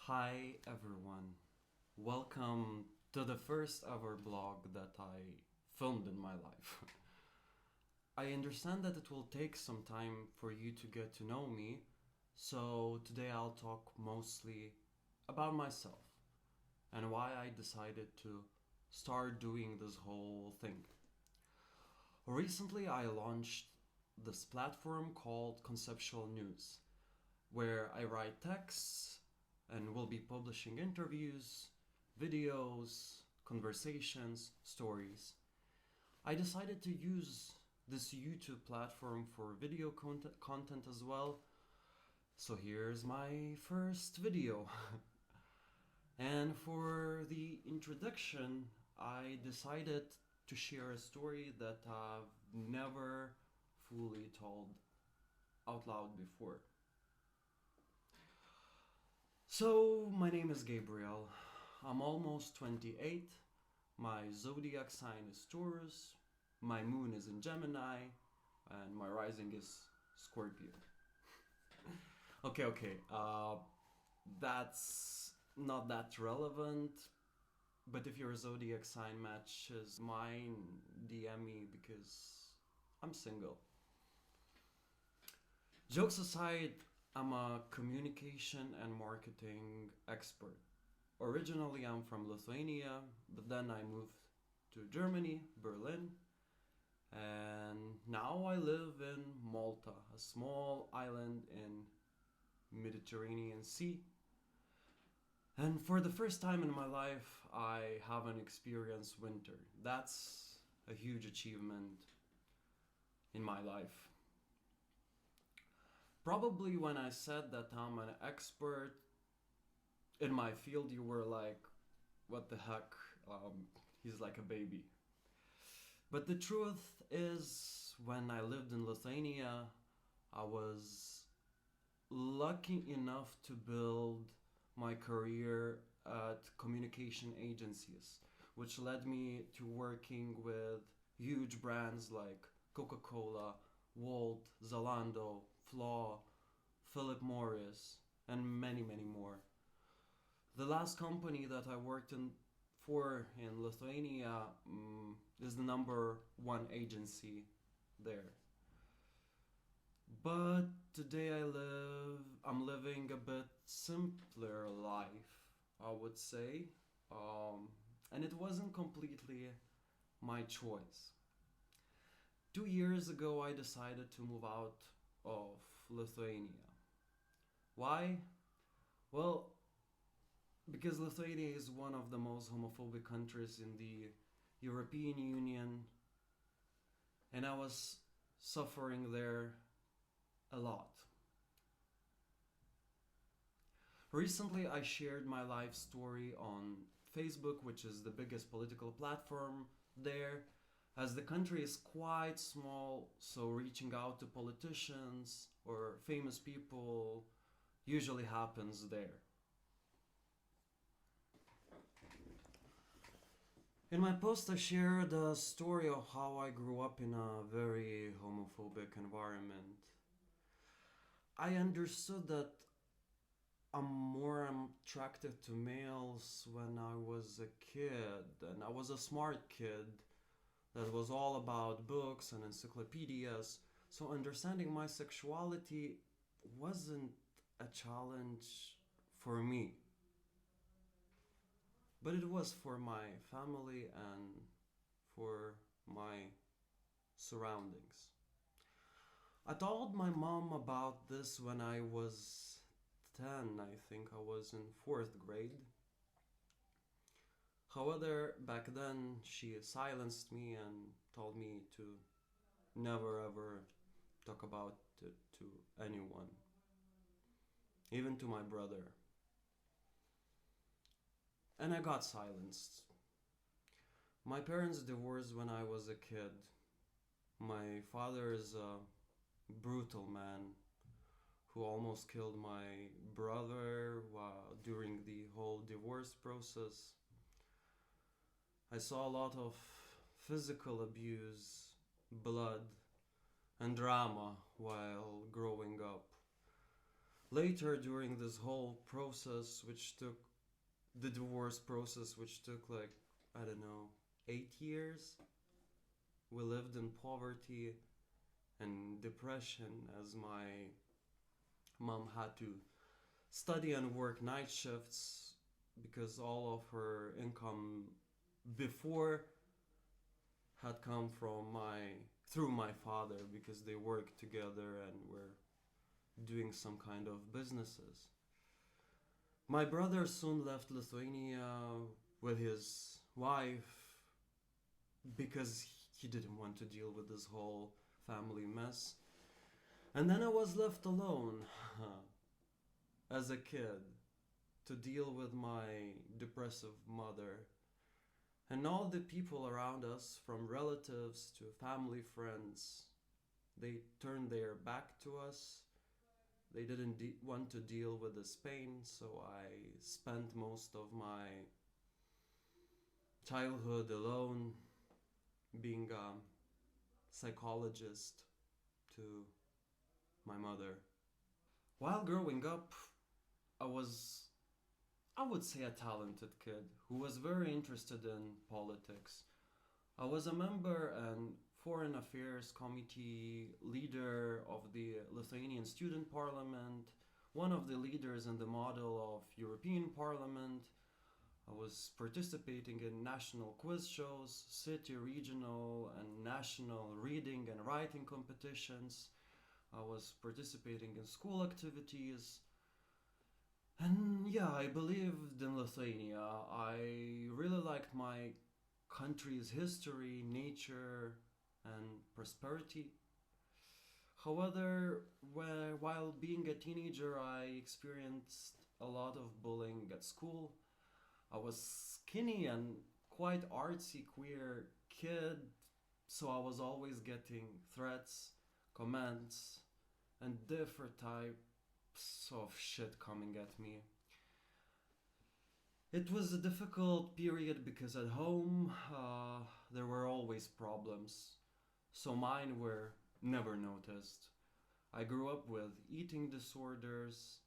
Hi everyone. Welcome to the first ever blog that I filmed in my life. I understand that it will take some time for you to get to know me, so today I'll talk mostly about myself and why I decided to start doing this whole thing. Recently I launched this platform called ConceptualNews, where I write texts and will be publishing interviews, videos, conversations, stories. I decided to use this YouTube platform for video content as well. So here's my first video. And for the introduction, I decided to share a story that I've never fully told out loud before. So, my name is Gabriel. I'm almost 28. My zodiac sign is Taurus. My moon is in Gemini. And my rising is Scorpio. Okay. That's not that relevant. But if your zodiac sign matches mine, DM me because I'm single. Jokes aside, I'm a communication and marketing expert. Originally, I'm from Lithuania, but then I moved to Germany, Berlin, and now I live in Malta, a small island in Mediterranean Sea. And for the first time in my life, I haven't experienced winter. That's a huge achievement in my life. Probably when I said that I'm an expert in my field, you were like, what the heck? He's like a baby. But the truth is, when I lived in Lithuania, I was lucky enough to build my career at communication agencies, which led me to working with huge brands like Coca-Cola, Walt, Zalando, Flaw, Philip Morris, and many more. The last company that I worked in Lithuania is the number one agency there. But today I'm living a bit simpler life, I would say. And it wasn't completely my choice. 2 years ago, I decided to move out of Lithuania. Why? Well, because Lithuania is one of the most homophobic countries in the European Union, and I was suffering there a lot. Recently, I shared my life story on Facebook, which is the biggest political platform there, as the country is quite small, so reaching out to politicians or famous people usually happens there. In my post, I shared a story of how I grew up in a very homophobic environment. I understood that I'm more attracted to males when I was a kid, and I was a smart kid that was all about books and encyclopedias, so understanding my sexuality wasn't a challenge for me. But it was for my family and for my surroundings. I told my mom about this when I was 10, I think I was in 4th grade. However, back then she silenced me and told me to never ever talk about it to anyone, even to my brother. And I got silenced. My parents divorced when I was a kid. My father is a brutal man who almost killed my brother during the whole divorce process. I saw a lot of physical abuse, blood, and drama while growing up. Later, during this whole process, which took the divorce process, which took like, I don't know, 8 years, we lived in poverty and depression as my mom had to study and work night shifts because all of her income before had come from my through my father because they worked together and were doing some kind of businesses. My brother soon left Lithuania with his wife because he didn't want to deal with this whole family mess. And then I was left alone as a kid to deal with my depressive mother. And all the people around us, from relatives to family friends, they turned their back to us. They didn't want to deal with this pain, so I spent most of my childhood alone, being a psychologist to my mother. While growing up, I was, I would say, a talented kid who was very interested in politics. I was a member and Foreign Affairs Committee leader of the Lithuanian Student Parliament, one of the leaders in the model of European Parliament. I was participating in national quiz shows, city, regional, and national reading and writing competitions. I was participating in school activities. And yeah, I believed in Lithuania. I really liked my country's history, nature, and prosperity. However, while being a teenager, I experienced a lot of bullying at school. I was skinny and quite artsy queer kid, so I was always getting threats, comments, and different types of shit coming at me. It was a difficult period because at home there were always problems, so mine were never noticed. I grew up with eating disorders,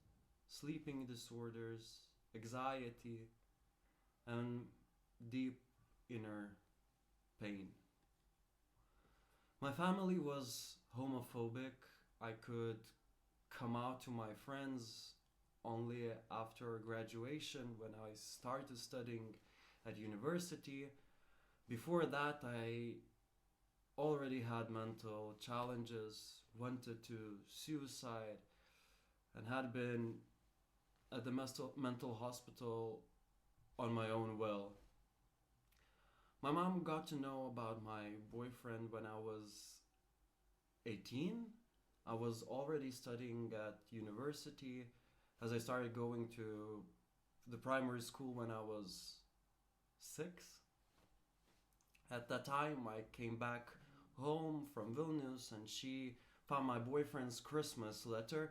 sleeping disorders, anxiety, and deep inner pain. My family was homophobic. I could come out to my friends only after graduation when I started studying at university. Before that, I already had mental challenges, wanted to suicide, and had been at the mental hospital on my own will. My mom got to know about my boyfriend when I was 18. I was already studying at university as I started going to the primary school when I was 6. At that time, I came back home from Vilnius and she found my boyfriend's Christmas letter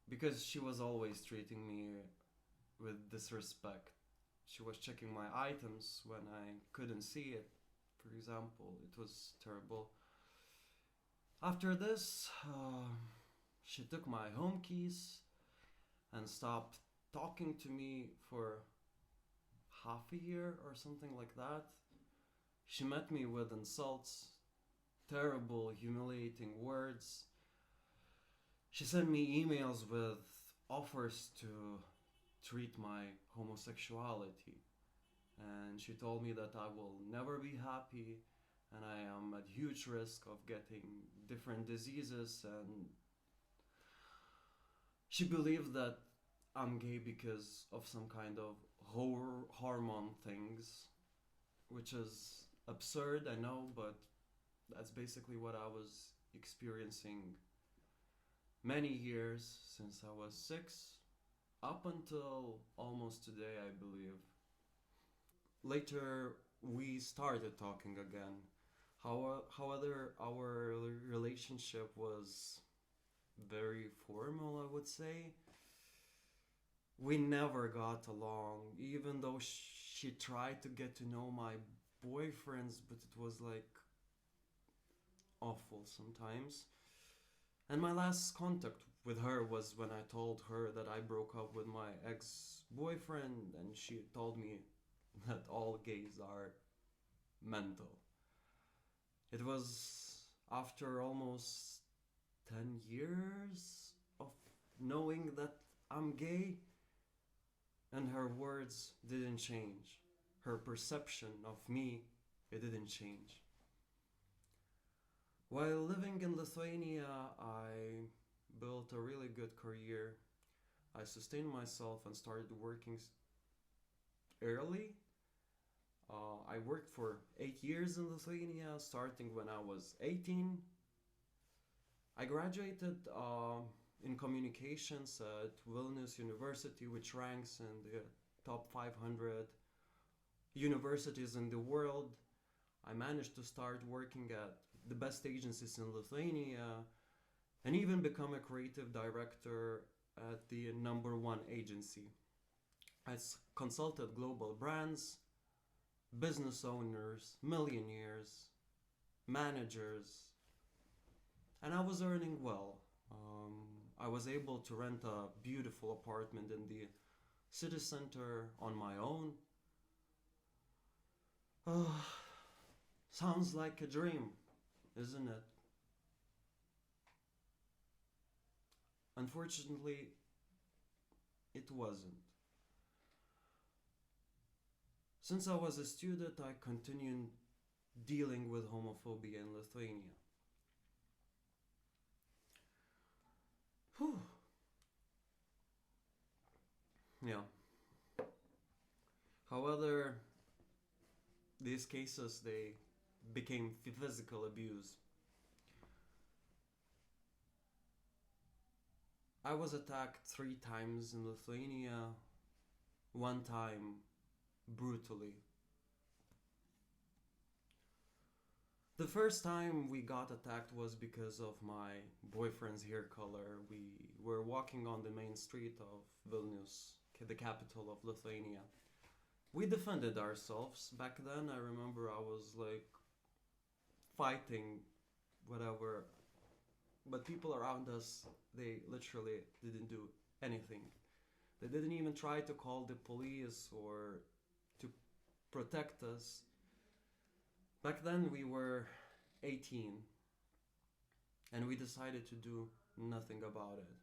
because she was always treating me with disrespect. She was checking my items when I couldn't see it, for example. It was terrible. After this, she took my home keys and stopped talking to me for half a year or something like that. She met me with insults, terrible, humiliating words. She sent me emails with offers to treat my homosexuality. And she told me that I will never be happy and I am at huge risk of getting different diseases, and she believed that I'm gay because of some kind of hormone things, which is absurd, I know, but that's basically what I was experiencing many years since I was 6, up until almost today, I believe. Later, we started talking again. However, our relationship was very formal, I would say. We never got along, even though she tried to get to know my boyfriends, but it was like awful sometimes. And my last contact with her was when I told her that I broke up with my ex-boyfriend, and she told me that all gays are mental. It was after almost 10 years of knowing that I'm gay, and her words didn't change. Her perception of me, it didn't change. While living in Lithuania, I built a really good career. I sustained myself and started working early. I worked for 8 years in Lithuania, starting when I was 18. I graduated in communications at Vilnius University, which ranks in the top 500 universities in the world. I managed to start working at the best agencies in Lithuania and even become a creative director at the #1 agency. I consulted global brands, business owners, millionaires, managers, and I was earning well. I was able to rent a beautiful apartment in the city center on my own. Sounds like a dream, isn't it? Unfortunately, it wasn't. Since I was a student, I continued dealing with homophobia in Lithuania. Whew. Yeah. However, these cases, they became physical abuse. I was attacked 3 times in Lithuania, one time brutally. The first time we got attacked was because of my boyfriend's hair color. We were walking on the main street of Vilnius, the capital of Lithuania. We defended ourselves. Back then, I remember I was like fighting, whatever. But people around us, they literally didn't do anything. They didn't even try to call the police or to protect us. Back then we were 18 and we decided to do nothing about it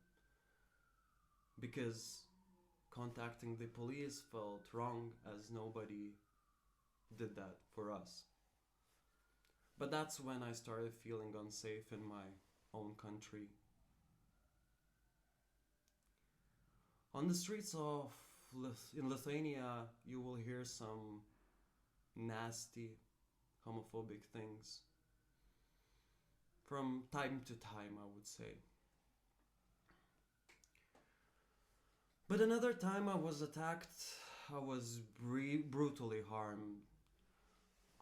because contacting the police felt wrong, as nobody did that for us. But that's when I started feeling unsafe in my own country. On the streets of in Lithuania, you will hear some nasty homophobic things from time to time, I would say. But another time I was attacked, I was brutally harmed.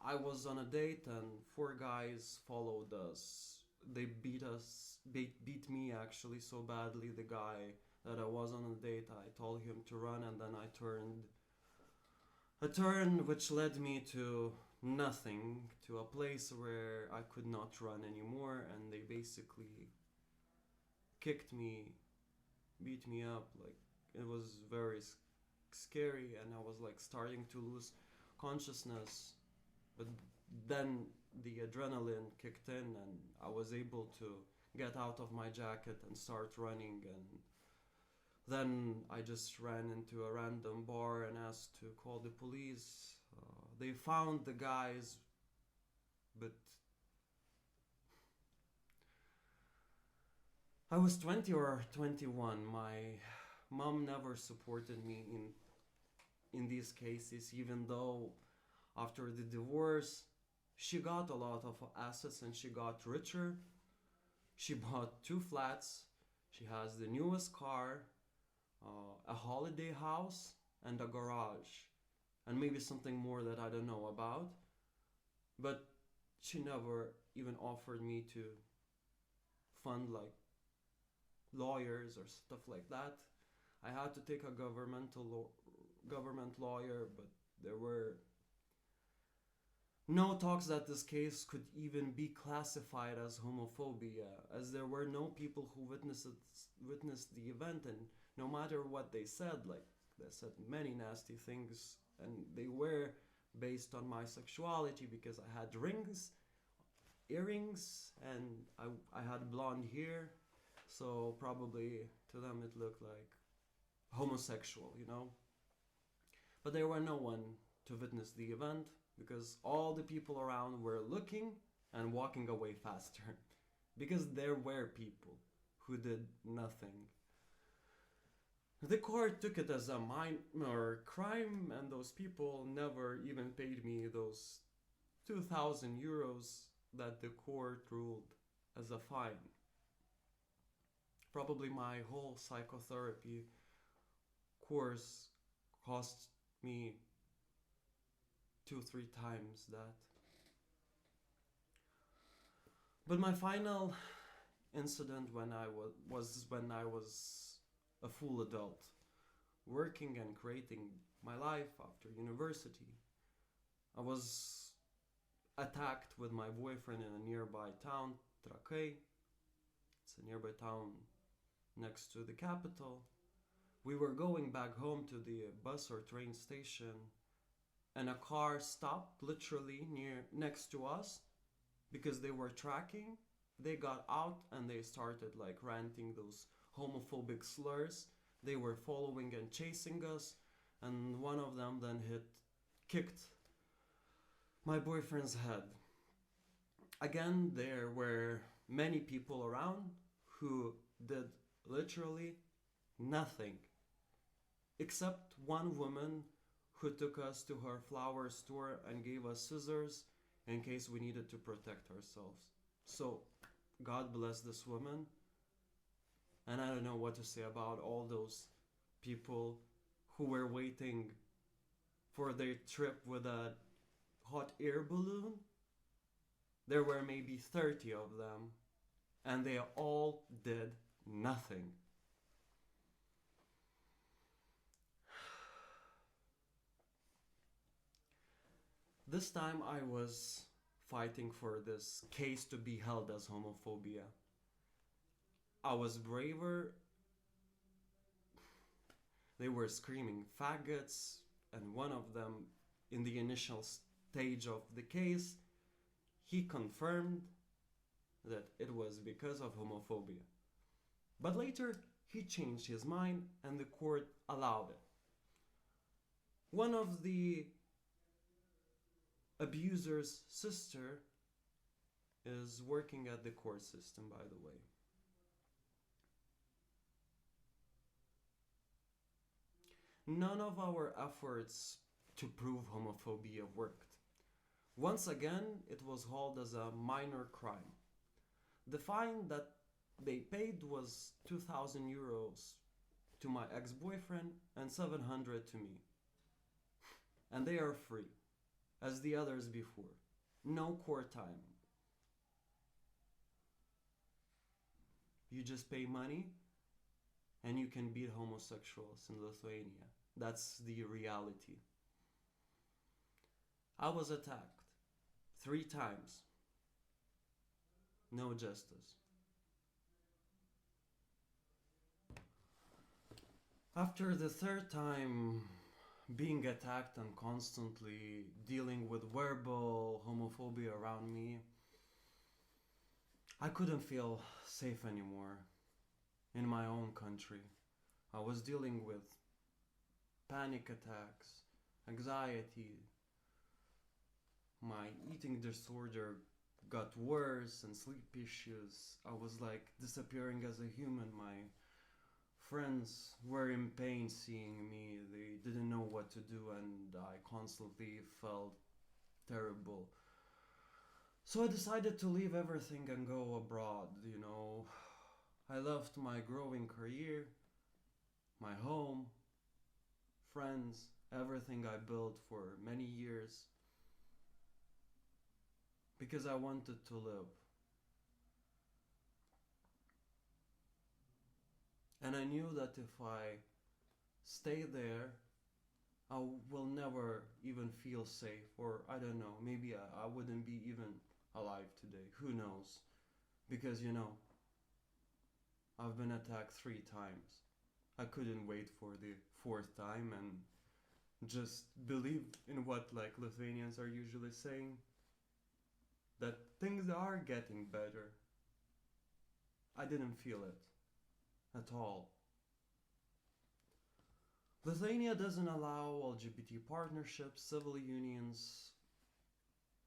I was on a date and 4 guys followed us. They beat me actually so badly. The guy that I was on a date, I told him to run, and then I turned a turn which led me to nothing, to a place where I could not run anymore, and they basically kicked me, beat me up. Like, it was very scary, and I was like starting to lose consciousness. But then the adrenaline kicked in, and I was able to get out of my jacket and start running. And then I just ran into a random bar and asked to call the police. They found the guys, but I was 20 or 21. My mom never supported me in these cases, even though after the divorce she got a lot of assets and she got richer. She bought 2 flats. She has the newest car, a holiday house, and a garage, and maybe something more that I don't know about. But she never even offered me to fund like lawyers or stuff like that. I had to take a government lawyer, but No talks that this case could even be classified as homophobia, as there were no people who witnessed the event, and no matter what they said, like they said many nasty things, and they were based on my sexuality because I had earrings, and I had blonde hair, so probably to them it looked like homosexual, you know? But there were no one to witness the event because all the people around were looking and walking away faster because there were people who did nothing. The court took it as a minor crime, and those people never even paid me those 2,000 euros that the court ruled as a fine. Probably my whole psychotherapy course cost me 2-3 times that. But my final incident when I was when I was a full adult, working and creating my life after university. I was attacked with my boyfriend in a nearby town, Trakai. It's a nearby town next to the capital. We were going back home to the bus or train station, and a car stopped literally next to us because they were tracking. They got out and they started like ranting those homophobic slurs. They were following and chasing us, and one of them then kicked my boyfriend's head. Again, there were many people around who did literally nothing, except one woman who took us to her flower store and gave us scissors in case we needed to protect ourselves. So, God bless this woman. And I don't know what to say about all those people who were waiting for their trip with a hot air balloon. There were maybe 30 of them, and they all did nothing. This time I was fighting for this case to be held as homophobia. I was braver. They were screaming faggots, and one of them, in the initial stage of the case, he confirmed that it was because of homophobia. But later, he changed his mind and the court allowed it. One of the abuser's sister is working at the court system, by the way. None of our efforts to prove homophobia worked. Once again, it was hauled as a minor crime. The fine that they paid was 2,000 euros to my ex-boyfriend and 700 to me. And they are free, as the others before. No court time. You just pay money and you can beat homosexuals in Lithuania. That's the reality. I was attacked 3 times. No justice. After the 3rd time being attacked and constantly dealing with verbal homophobia around me, I couldn't feel safe anymore in my own country. I was dealing with panic attacks, anxiety. My eating disorder got worse and sleep issues. I was like disappearing as a human. My friends were in pain seeing me. They didn't know what to do, and I constantly felt terrible. So I decided to leave everything and go abroad, you know. I left my growing career, my home, friends, everything I built for many years, because I wanted to live. And I knew that if I stay there, I will never even feel safe, or I don't know, maybe I wouldn't be even alive today. Who knows? Because I've been attacked 3 times. I couldn't wait for the fourth time and just believe in what like Lithuanians are usually saying, that things are getting better. I didn't feel it at all. Lithuania doesn't allow LGBT partnerships, civil unions,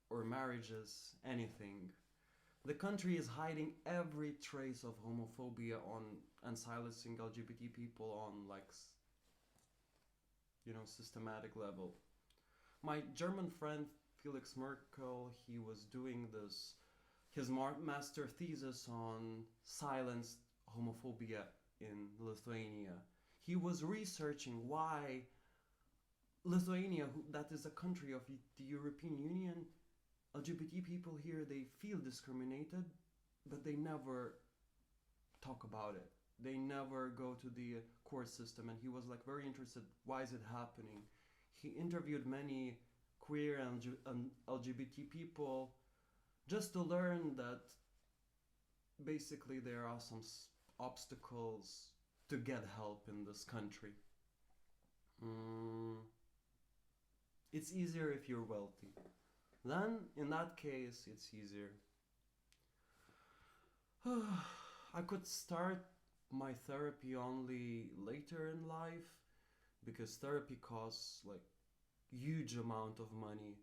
or marriages, anything. The country is hiding every trace of homophobia on and silencing LGBT people on like systematic level. My German friend Felix Merkel, he was doing his master thesis on silenced homophobia in Lithuania. He was researching why Lithuania, that is a country of the European Union, LGBT people here, they feel discriminated, but they never talk about it. They never go to the court system, and he was like very interested. Why is it happening? He interviewed many queer and LGBT people just to learn that basically there are some obstacles to get help in this country. It's easier if you're wealthy. Then, in that case, it's easier. I could start my therapy only later in life because therapy costs like huge amount of money.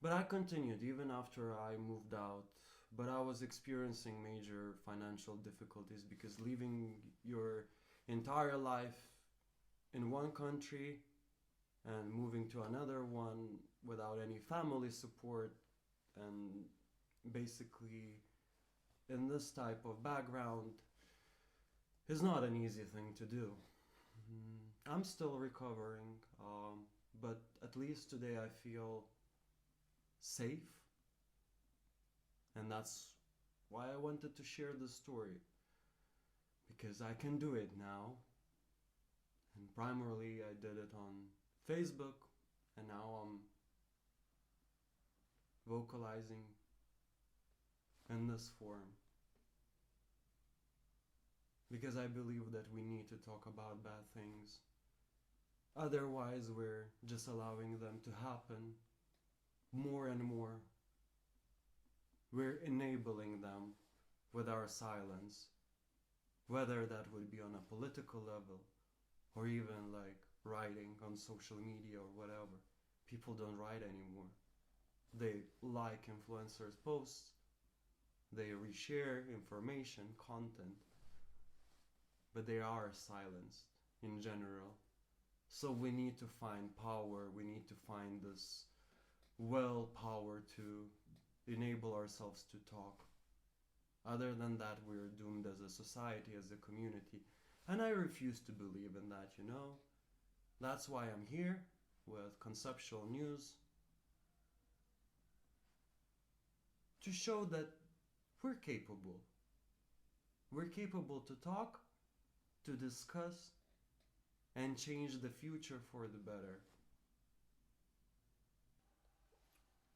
But I continued even after I moved out. But I was experiencing major financial difficulties because living your entire life in one country and moving to another one without any family support and basically in this type of background is not an easy thing to do. I'm still recovering, but at least today I feel safe, and that's why I wanted to share this story, because I can do it now. And primarily I did it on Facebook, and now I'm vocalizing in this form. Because I believe that we need to talk about bad things. Otherwise, we're just allowing them to happen more and more. We're enabling them with our silence, whether that would be on a political level or even like writing on social media or whatever. People don't write anymore. They like influencers' posts, they reshare information, content, but they are silenced in general. So we need to find power, we need to find this willpower to enable ourselves to talk. Other than that, we're doomed as a society, as a community. And I refuse to believe in that, That's why I'm here with Conceptual News, to show that we're capable. We're capable to talk, to discuss, and change the future for the better.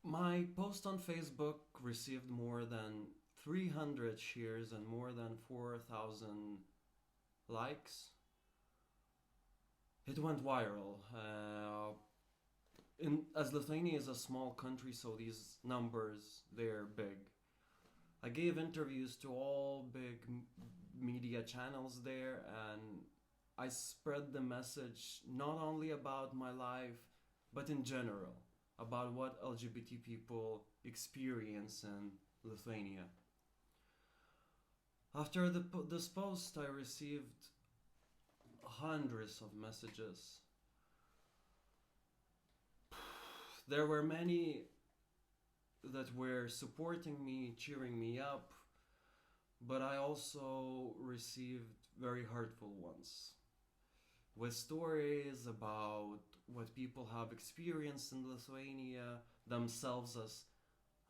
My post on Facebook received more than 300 shares and more than 4,000 likes. It went viral. As Lithuania is a small country, so these numbers, they're big. I gave interviews to all big media channels there, and I spread the message not only about my life, but in general, about what LGBT people experience in Lithuania. After this post, I received hundreds of messages. There were many that were supporting me, cheering me up, but I also received very hurtful ones, with stories about what people have experienced in Lithuania themselves as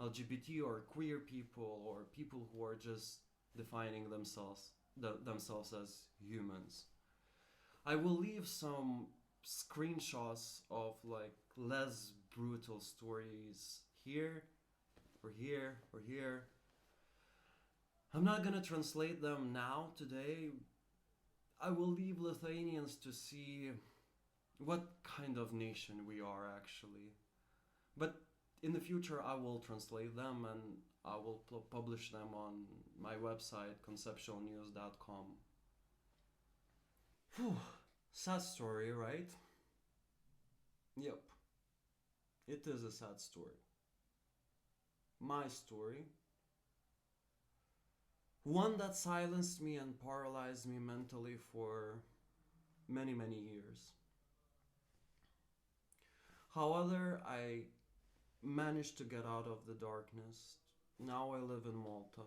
LGBT or queer people, or people who are just defining themselves as humans. I will leave some screenshots of like less brutal stories here or here or here. I'm not gonna translate them now today. I will leave Lithuanians to see what kind of nation we are actually. But in the future, I will translate them and I will publish them on my website, ConceptualNews.com. Whew, sad story, right? Yep, it is a sad story. My story. One that silenced me and paralyzed me mentally for many, many years. However, I managed to get out of the darkness. Now I live in Malta.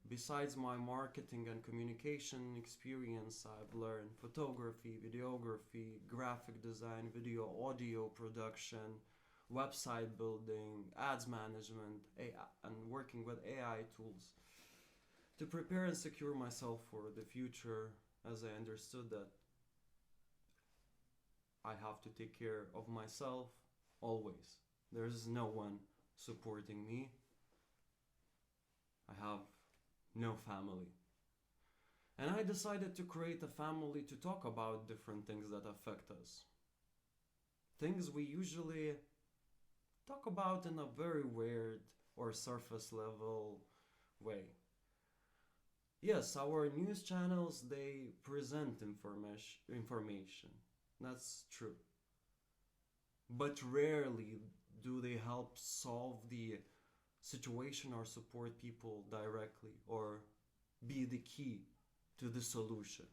Besides my marketing and communication experience, I've learned photography, videography, graphic design, video, audio production, website building, ads management, AI, and working with AI tools to prepare and secure myself for the future, as I understood that I have to take care of myself always. There's no one supporting me. I have no family. And I decided to create a family to talk about different things that affect us. Things we usually talk about in a very weird or surface level way. Yes, our news channels, they present information. That's true. But rarely do they help solve the situation or support people directly or be the key to the solution.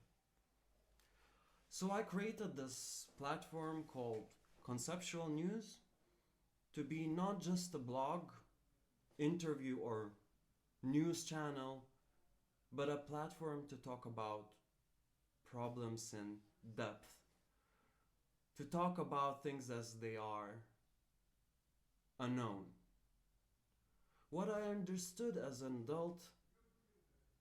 So I created this platform called Conceptual News to be not just a blog, interview, or news channel, but a platform to talk about problems in depth, to talk about things as they are unknown. What I understood as an adult,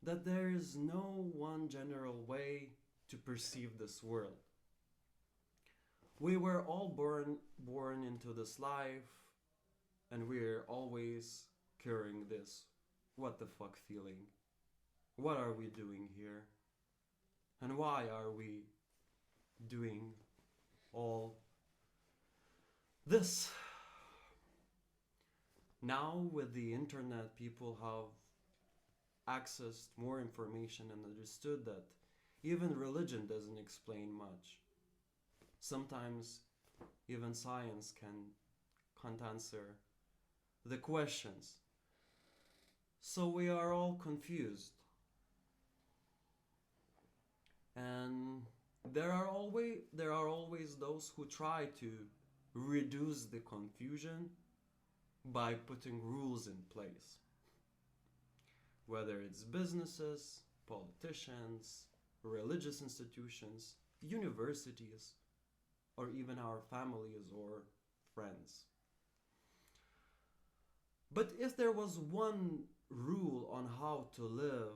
that there is no one general way to perceive this world. We were all born into this life, and we're always carrying this what the fuck feeling. What are we doing here? And why are we doing all this? Now with the internet, people have accessed more information and understood that even religion doesn't explain much. Sometimes even science can't answer the questions. So we are all confused. And there are always those who try to reduce the confusion by putting rules in place. Whether it's businesses, politicians, religious institutions, universities, or even our families or friends. But if there was one rule on how to live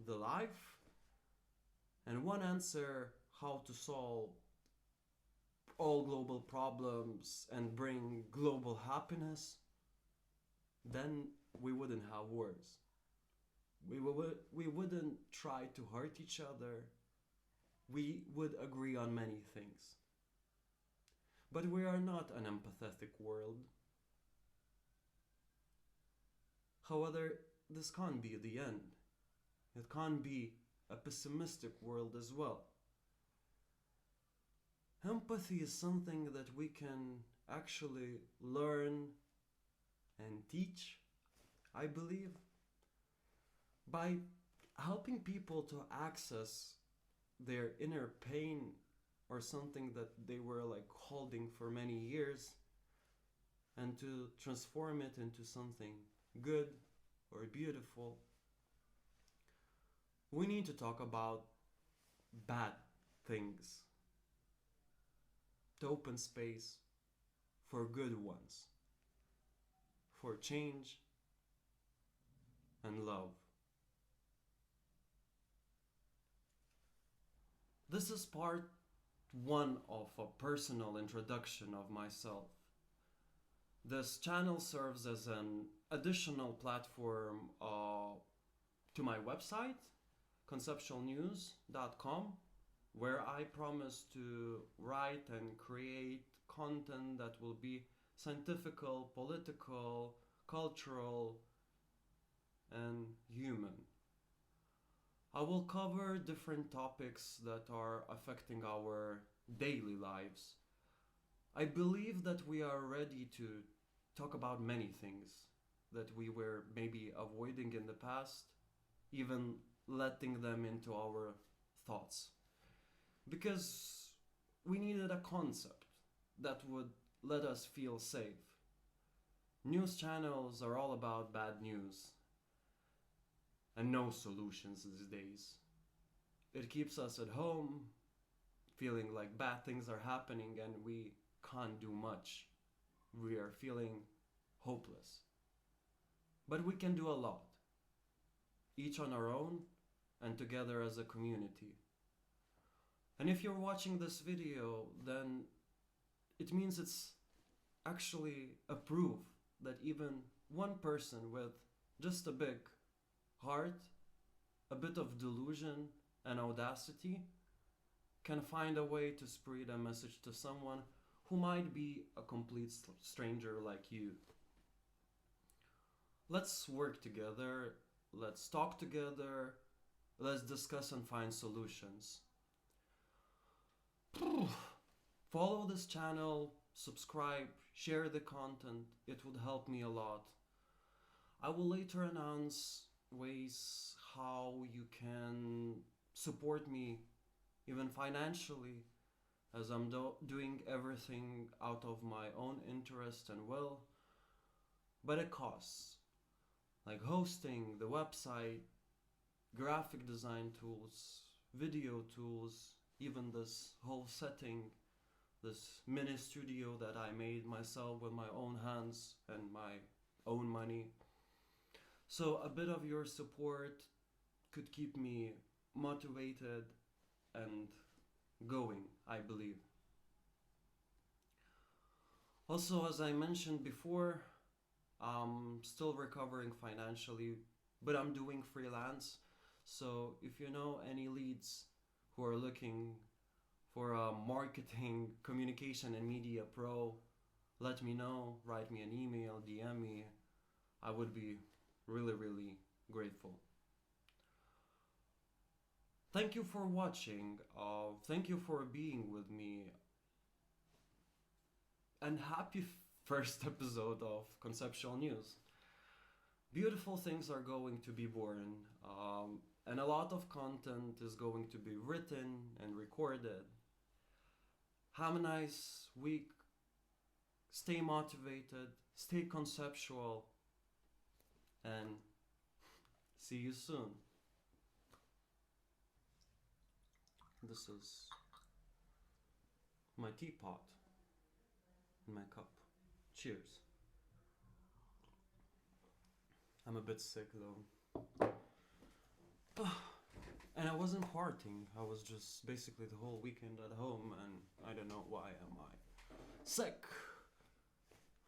the life, and one answer how to solve all global problems and bring global happiness, then we wouldn't have wars. We wouldn't try to hurt each other. We would agree on many things. But we are not an empathetic world. However, this can't be the end. It can't be a pessimistic world as well. Empathy is something that we can actually learn and teach, I believe, by helping people to access their inner pain or something that they were like holding for many years, and to transform it into something good or beautiful. We need to talk about bad things to open space for good ones, for change and love. This is part one of a personal introduction of myself. This channel serves as an additional platform to my website, ConceptualNews.com, where I promise to write and create content that will be scientifical, political, cultural, and human. I will cover different topics that are affecting our daily lives. I believe that we are ready to talk about many things that we were maybe avoiding in the past, even letting them into our thoughts. Because we needed a concept that would let us feel safe. News channels are all about bad news and no solutions these days. It keeps us at home, feeling like bad things are happening and we can't do much. We are feeling hopeless. But we can do a lot, each on our own and together as a community. And if you're watching this video, then it means it's actually a proof that even one person with just a big heart, a bit of delusion and audacity can find a way to spread a message to someone who might be a complete stranger like you. Let's work together, let's talk together, let's discuss and find solutions. Follow this channel, subscribe, share the content, it would help me a lot. I will later announce ways how you can support me, even financially, as I'm doing everything out of my own interest and will, but it costs, like hosting the website, graphic design tools, video tools, even this whole setting, this mini studio that I made myself with my own hands and my own money. So a bit of your support could keep me motivated and going, I believe. Also, as I mentioned before, I'm still recovering financially, but I'm doing freelance. So if you know any leads who are looking for a marketing, communication and media pro, let me know, write me an email, DM me. I would be really, really grateful. Thank you for watching. Thank you for being with me. And happy first episode of Conceptual News. Beautiful things are going to be born, and a lot of content is going to be written and recorded. Have a nice week. Stay motivated, stay conceptual, and see you soon. This is my teapot in my cup. Cheers. I'm a bit sick though. And I wasn't partying. I was just basically the whole weekend at home, and I don't know why am I sick.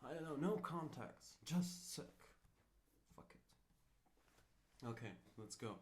I don't know, no contacts, just sick. Fuck it. Okay, let's go.